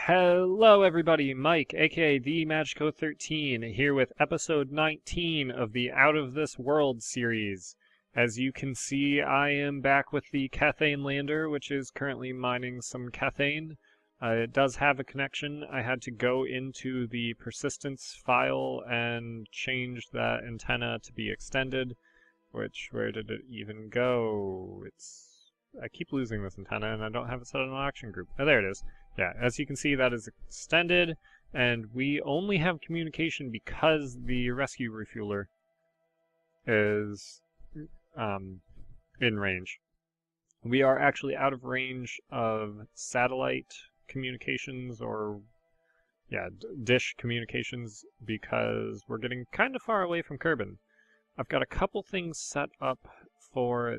Hello everybody, Mike, aka the Magico13, here with episode 19 of the Out of This World series. As you can see, I am back with the Cathain lander, which is currently mining some Cathain. It does have a connection. I had to go into the persistence file and change that antenna to be extended, where did it even go? I keep losing this antenna and I don't have it set on an action group. Oh, there it is. Yeah, as you can see, that is extended, and we only have communication because the rescue refueler is in range. We are actually out of range of satellite communications or, dish communications because we're getting kind of far away from Kerbin. I've got a couple things set up for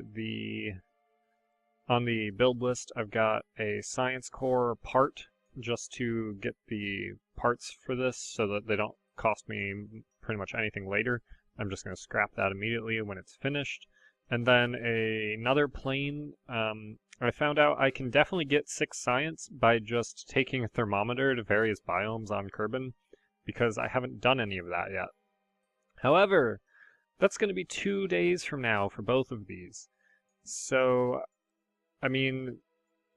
on the build list. I've got a science core part just to get the parts for this so that they don't cost me pretty much anything later. I'm just going to scrap that immediately when it's finished. And then another plane. I found out I can definitely get 6 science by just taking a thermometer to various biomes on Kerbin, because I haven't done any of that yet. However, that's going to be 2 days from now for both of these. So I mean,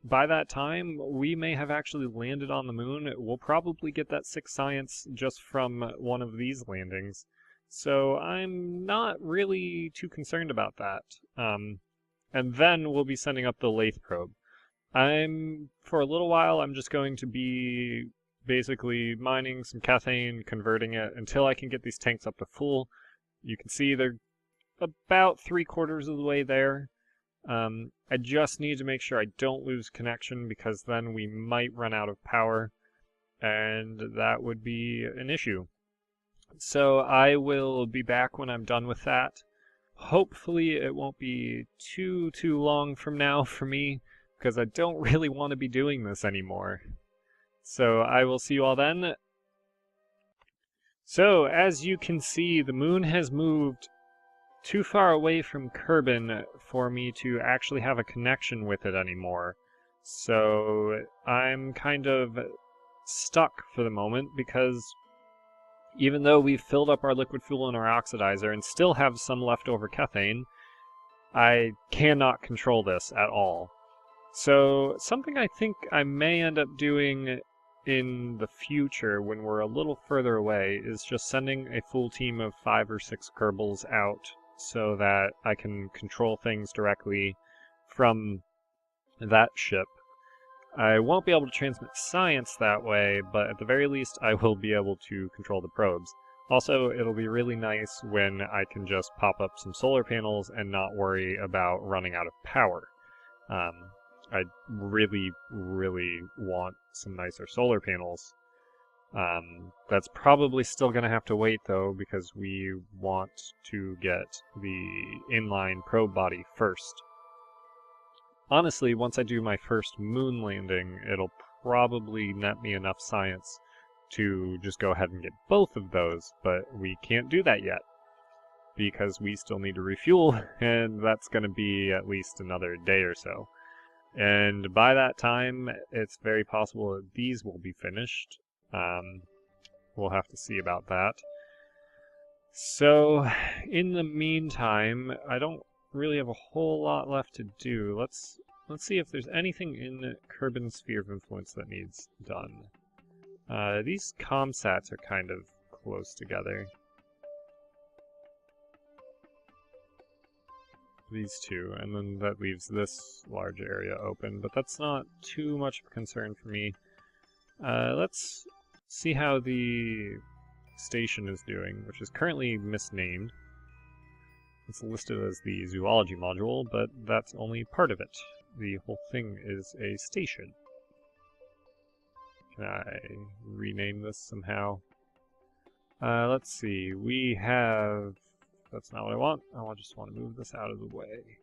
by that time, we may have actually landed on the moon. We'll probably get that 6 science just from one of these landings. So I'm not really too concerned about that. And then we'll be sending up the lathe probe. For a little while, I'm just going to be basically mining some Cathain, converting it until I can get these tanks up to full. You can see they're about 3/4 of the way there. I just need to make sure I don't lose connection, because then we might run out of power, and that would be an issue. So I will be back when I'm done with that. Hopefully it won't be too long from now for me, because I don't really want to be doing this anymore. So I will see you all then. So as you can see, the moon has moved too far away from Kerbin for me to actually have a connection with it anymore. So I'm kind of stuck for the moment, because even though we've filled up our liquid fuel in our oxidizer and still have some leftover Cathain, I cannot control this at all. So something I think I may end up doing in the future when we're a little further away is just sending a full team of 5 or 6 Kerbols out, so that I can control things directly from that ship. I won't be able to transmit science that way, but at the very least I will be able to control the probes. Also, it'll be really nice when I can just pop up some solar panels and not worry about running out of power. I really want some nicer solar panels. That's probably still going to have to wait, though, because we want to get the inline probe body first. Honestly, once I do my first moon landing, it'll probably net me enough science to just go ahead and get both of those, but we can't do that yet, because we still need to refuel, and that's going to be at least another day or so. And by that time, it's very possible that these will be finished. We'll have to see about that. So, in the meantime, I don't really have a whole lot left to do. Let's see if there's anything in Kerbin's sphere of influence that needs done. These ScanSats are kind of close together. These two, and then that leaves this large area open, but that's not too much of a concern for me. Let's see how the station is doing, which is currently misnamed. It's listed as the zoology module, but that's only part of it. The whole thing is a station. Can I rename this somehow? Let's see, we have... That's not what I want. I just want to move this out of the way.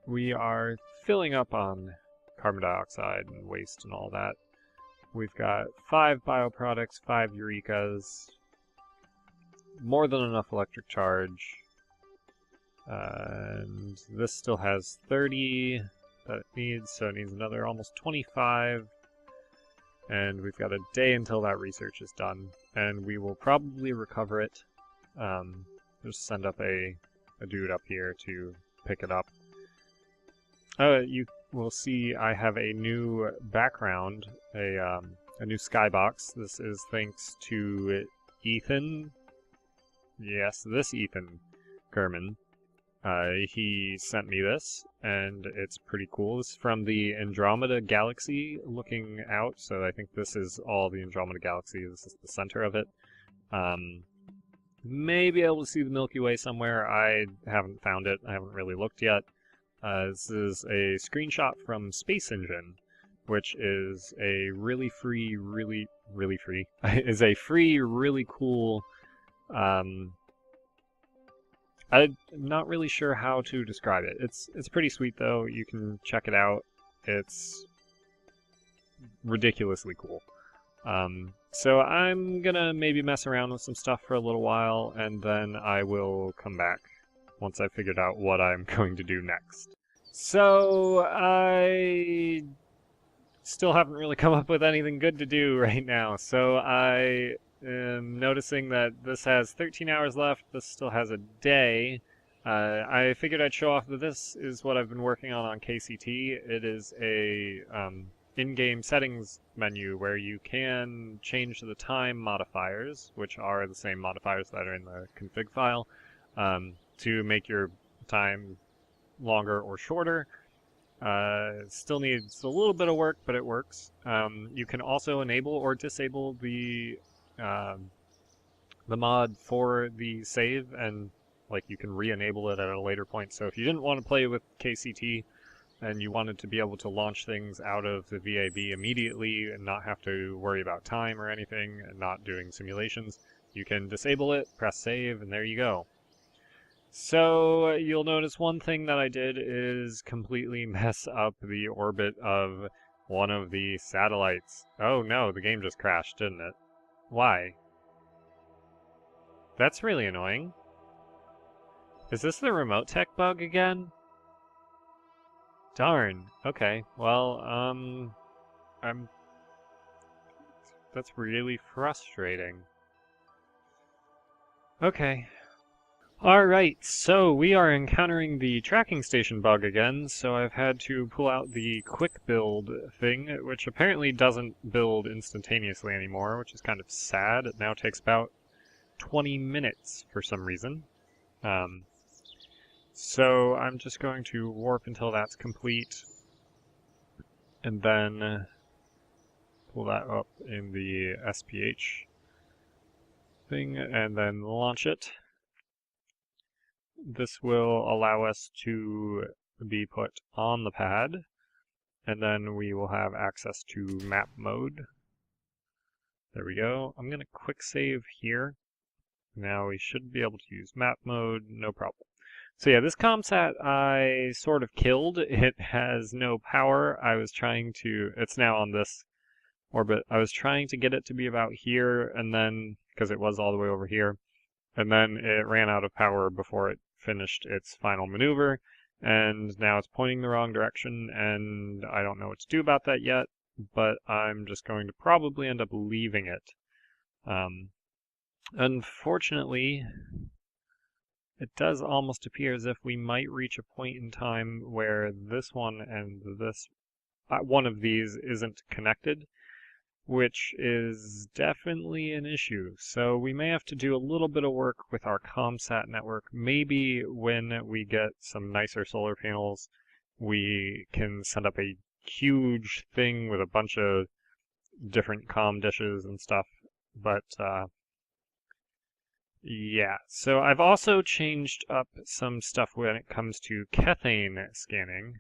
We are filling up on carbon dioxide and waste and all that. We've got 5 bioproducts, 5 eurekas, more than enough electric charge, and this still has 30 that it needs, so it needs another almost 25. and we've got a day until that research is done, and we will probably recover it. Just send up a dude up here to pick it up. You will see I have a new background, a new skybox. This is thanks to Ethan. Yes, this Ethan Kerman. He sent me this, and it's pretty cool. This is from the Andromeda Galaxy looking out, so I think this is all the Andromeda Galaxy. This is the center of it. May be able to see the Milky Way somewhere. I haven't found it. I haven't really looked yet. This is a screenshot from Space Engine, which is a really free, really cool. I'm not really sure how to describe it. It's pretty sweet though. You can check it out. It's ridiculously cool. So I'm gonna maybe mess around with some stuff for a little while, and then I will come back once I've figured out what I'm going to do next. So I still haven't really come up with anything good to do right now, so I am noticing that this has 13 hours left. This still has a day. I figured I'd show off that this is what I've been working on KCT. It is a in-game settings menu where you can change the time modifiers, which are the same modifiers that are in the config file, to make your time longer or shorter. It still needs a little bit of work, but it works. You can also enable or disable the mod for the save, and like you can re-enable it at a later point. So if you didn't want to play with KCT and you wanted to be able to launch things out of the VAB immediately and not have to worry about time or anything and not doing simulations, you can disable it, press save, and there you go. So you'll notice one thing that I did is completely mess up the orbit of one of the satellites. Oh no, the game just crashed, didn't it? Why? That's really annoying. Is this the remote tech bug again? Darn. Okay. Well, that's really frustrating. Okay. Alright, so we are encountering the tracking station bug again, so I've had to pull out the quick build thing, which apparently doesn't build instantaneously anymore, which is kind of sad. It now takes about 20 minutes for some reason. So I'm just going to warp until that's complete, and then pull that up in the SPH thing, and then launch it. This will allow us to be put on the pad, and then we will have access to map mode. There we go. I'm going to quick save here. Now we should be able to use map mode, no problem. So yeah, this ComSat I sort of killed. It has no power. I was trying to, it's now on this orbit. I was trying to get it to be about here, and then, because it was all the way over here, and then it ran out of power before it finished its final maneuver, and now it's pointing the wrong direction, and I don't know what to do about that yet, but I'm just going to probably end up leaving it. Unfortunately, it does almost appear as if we might reach a point in time where this one and this, one of these isn't connected, which is definitely an issue. So we may have to do a little bit of work with our ComSat network. Maybe when we get some nicer solar panels, we can send up a huge thing with a bunch of different comm dishes and stuff. But yeah, so I've also changed up some stuff when it comes to Kethane scanning.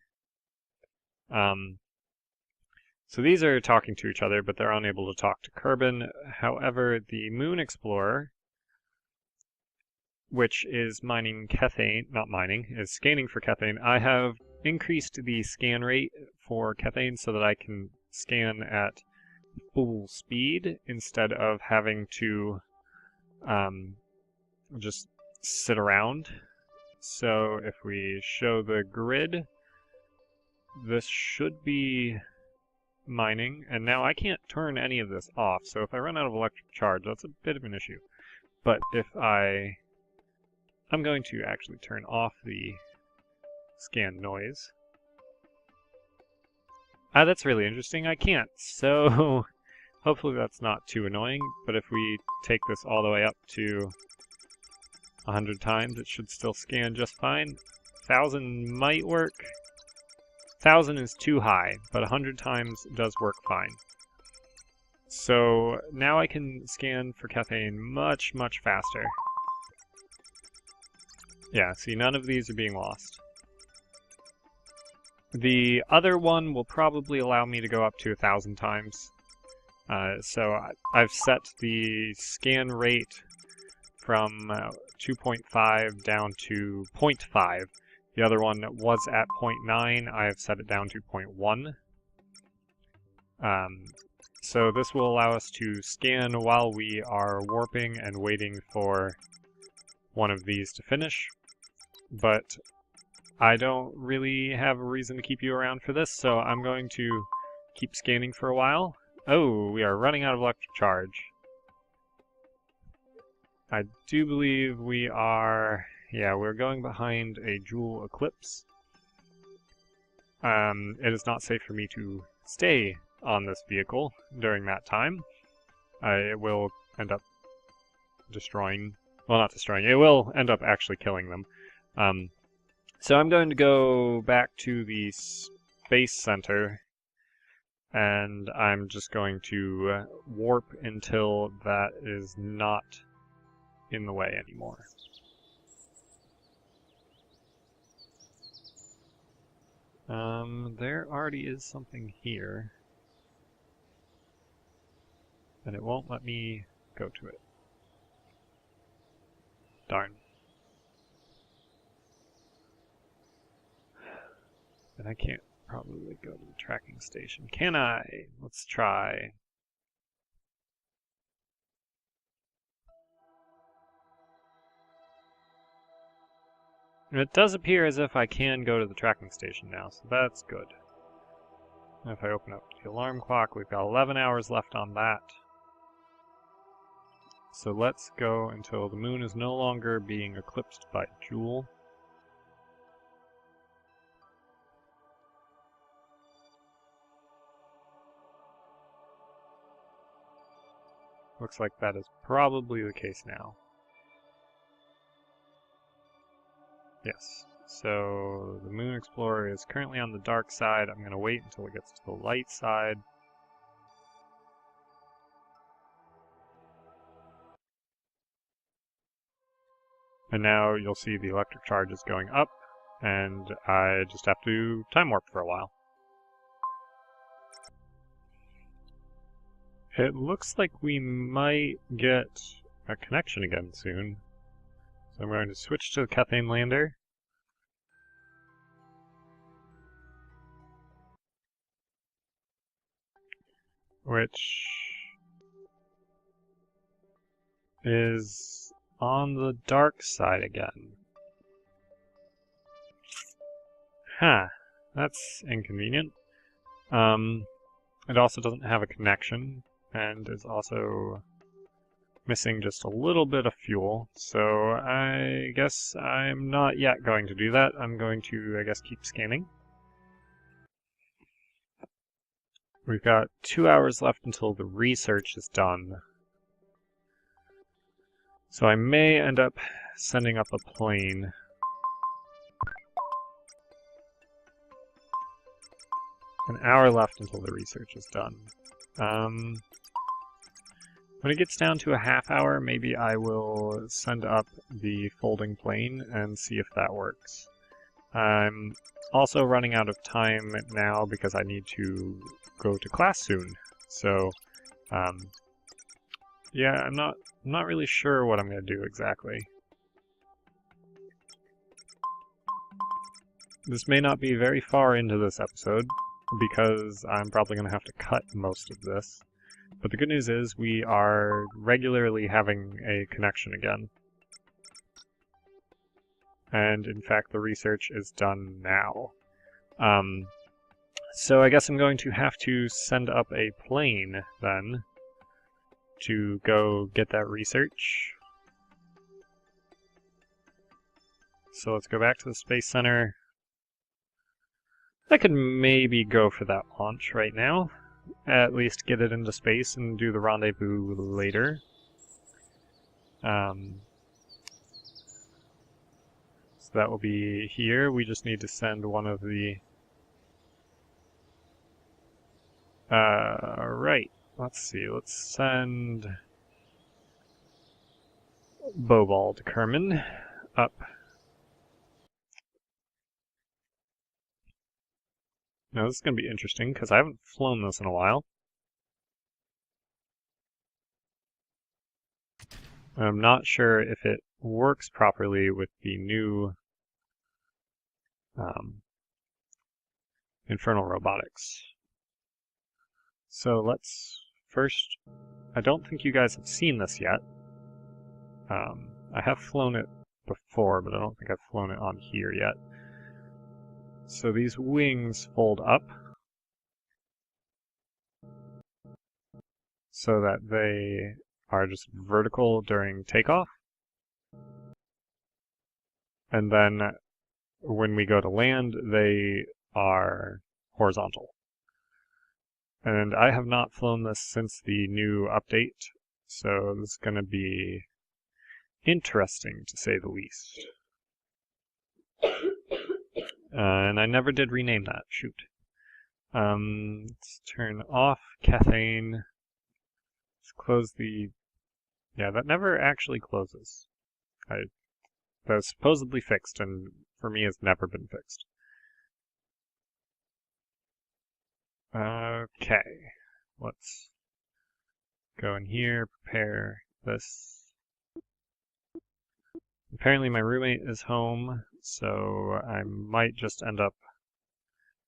So these are talking to each other, but they're unable to talk to Kerbin. However, the Moon Explorer, which is mining Cathain, not mining, is scanning for Cathain. I have increased the scan rate for Cathain so that I can scan at full speed instead of having to just sit around. So if we show the grid, this should be mining, and now I can't turn any of this off, so if I run out of electric charge, that's a bit of an issue. But if I'm going to actually turn off the scan noise. That's really interesting. I can't, so hopefully that's not too annoying, but if we take this all the way up to 100 times, it should still scan just fine. 1,000 might work. 1,000 is too high, but 100 times does work fine. So now I can scan for Cathain much, much faster. Yeah, see, none of these are being lost. The other one will probably allow me to go up to 1,000 times. So I've set the scan rate from 2.5 down to 0.5. The other one was at 0.9. I have set it down to 0.1. So this will allow us to scan while we are warping and waiting for one of these to finish. But I don't really have a reason to keep you around for this, so I'm going to keep scanning for a while. Oh, we are running out of electric charge. I do believe we are... Yeah, we're going behind a Joule Eclipse. It is not safe for me to stay on this vehicle during that time. It will end up destroying... Well, not destroying. It will end up actually killing them. So I'm going to go back to the Space Center, and I'm just going to warp until that is not in the way anymore. There already is something here, and it won't let me go to it. Darn. And I can't probably go to the tracking station. Can I? Let's try. And it does appear as if I can go to the tracking station now, so that's good. And if I open up the alarm clock, we've got 11 hours left on that. So let's go until the moon is no longer being eclipsed by Joule. Looks like that is probably the case now. Yes, so the Moon Explorer is currently on the dark side. I'm going to wait until it gets to the light side. And now you'll see the electric charge is going up, and I just have to time warp for a while. It looks like we might get a connection again soon. So I'm going to switch to the Cathain lander. Which is on the dark side again. Huh, that's inconvenient. It also doesn't have a connection, and is also missing just a little bit of fuel, so I guess I'm not yet going to do that. I'm going to, I guess, keep scanning. We've got 2 hours left until the research is done. So I may end up sending up a plane. An hour left until the research is done. When it gets down to a half hour, maybe I will send up the folding plane and see if that works. I'm also running out of time now because I need to go to class soon. So, yeah, I'm not really sure what I'm going to do exactly. This may not be very far into this episode, because I'm probably going to have to cut most of this. But the good news is we are regularly having a connection again. And in fact, the research is done now. So I guess I'm going to have to send up a plane, then, to go get that research. So let's go back to the Space Center. I could maybe go for that launch right now. At least get it into space and do the rendezvous later. So that will be here. We just need to send one of the... right. Let's see. Let's send Bobal to Kerman up. Now this is going to be interesting because I haven't flown this in a while. I'm not sure if it works properly with the new Infernal Robotics. So let's first, I don't think you guys have seen this yet. I have flown it before, but I don't think I've flown it on here yet. So these wings fold up so that they are just vertical during takeoff. And then when we go to land, they are horizontal. And I have not flown this since the new update, so this is going to be interesting to say the least. And I never did rename that. Shoot. Let's turn off Cathain. Let's close the... Yeah, that never actually closes. That was supposedly fixed, and for me has never been fixed. Okay. Let's go in here, prepare this. Apparently my roommate is home, so I might just end up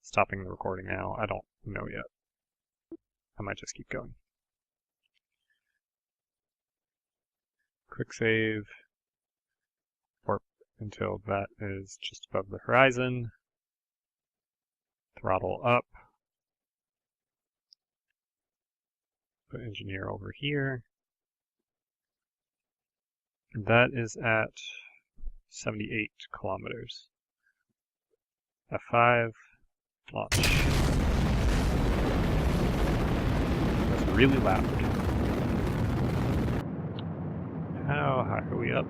stopping the recording now. I don't know yet. I might just keep going. Quick save. Warp until that is just above the horizon. Throttle up. Put engineer over here. That is at 78 kilometers. F5, launch. That's really loud. How high are we up?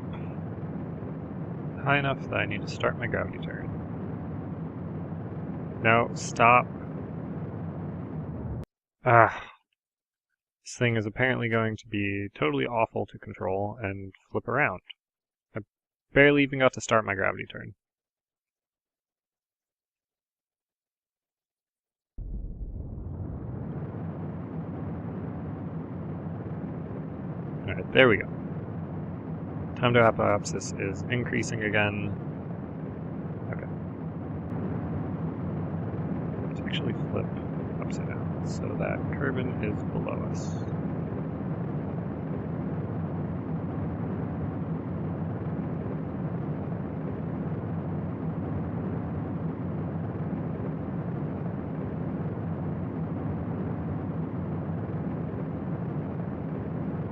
High enough that I need to start my gravity turn. No, stop. This thing is apparently going to be totally awful to control and flip around. I barely even got to start my gravity turn. Alright, there we go. Time to apoapsis is increasing again. Okay. Let's actually flip upside down so that Kerbin is below us.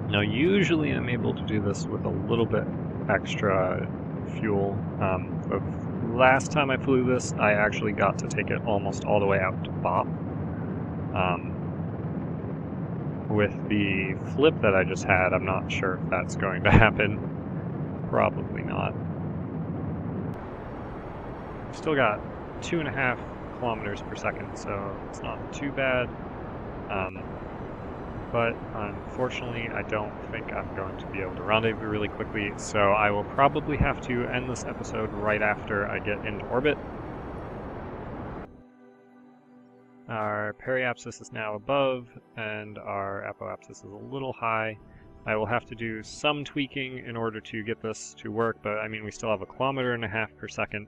Now usually I'm able to do this with a little bit extra fuel. The last time I flew this, I actually got to take it almost all the way out to Bop. With the flip that I just had, I'm not sure if that's going to happen. Probably not. Still got 2.5 kilometers per second, so it's not too bad. But unfortunately, I don't think I'm going to be able to rendezvous really quickly, so I will probably have to end this episode right after I get into orbit. Our periapsis is now above, and our apoapsis is a little high. I will have to do some tweaking in order to get this to work, but I mean, we still have 1.5 kilometers per second.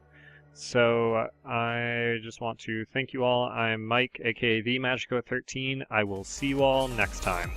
So I just want to thank you all. I'm Mike, aka the Magico13. I will see you all next time.